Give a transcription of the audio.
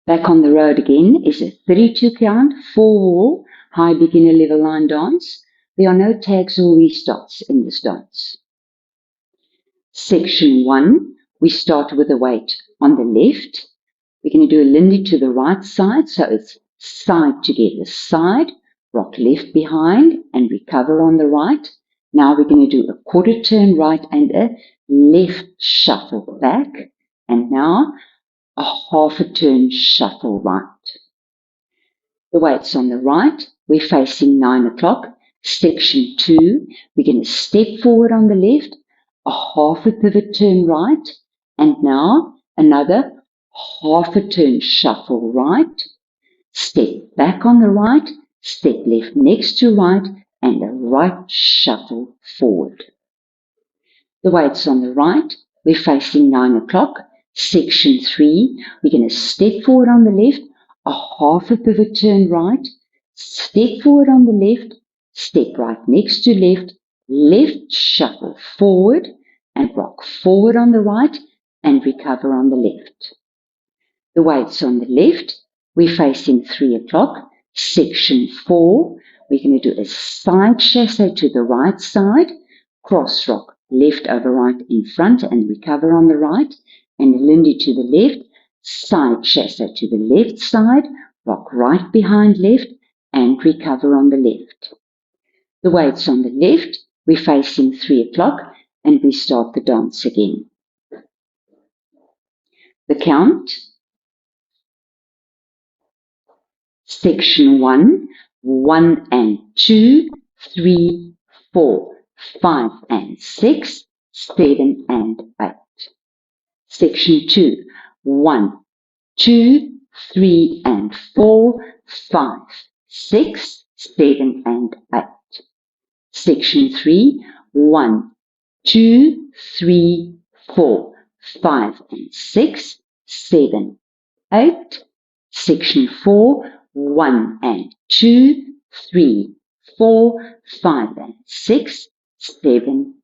Back on the road again is a 32 count, 4-wall, high beginner level line dance. There are no tags or restarts in this dance. Section 1, we start with the weight on the left. We're going to do a Lindy to the right side, so it's side together, side, rock left behind, and recover on the right. Now we're going to do a quarter turn right and a left shuffle back, and now a half a turn shuffle right. The weight's on the right, we're facing 9 o'clock. Section 2, we're going to step forward on the left, a half a pivot turn right, and now another half a turn shuffle right, step back on the right, step left next to right, and a right shuffle forward. The weight's on the right, we're facing 9 o'clock. Section 3, we're going to step forward on the left, a half a pivot turn right, step forward on the left, step right next to left, left shuffle forward, and rock forward on the right, and recover on the left. The weight's on the left, we're facing 3 o'clock. Section 4, we're going to do a side chassé to the right side, cross rock left over right in front and recover on the right, and a Lindy to the left, side chassé to the left side, rock right behind left, and recover on the left. The weight's on the left, we're facing 3 o'clock, and we start the dance again. The count. Section 1, 1 and 2, 3, 4, 5 and 6, 7 and 8. Section 2, 1, 2, 3 and 4, 5, 6, 7 and 8. Section 3, 1, 2, 3, 4, 5 and 6, 7, 8. Section 4, 1 and 2, 3, 4, 5 and 6, 7,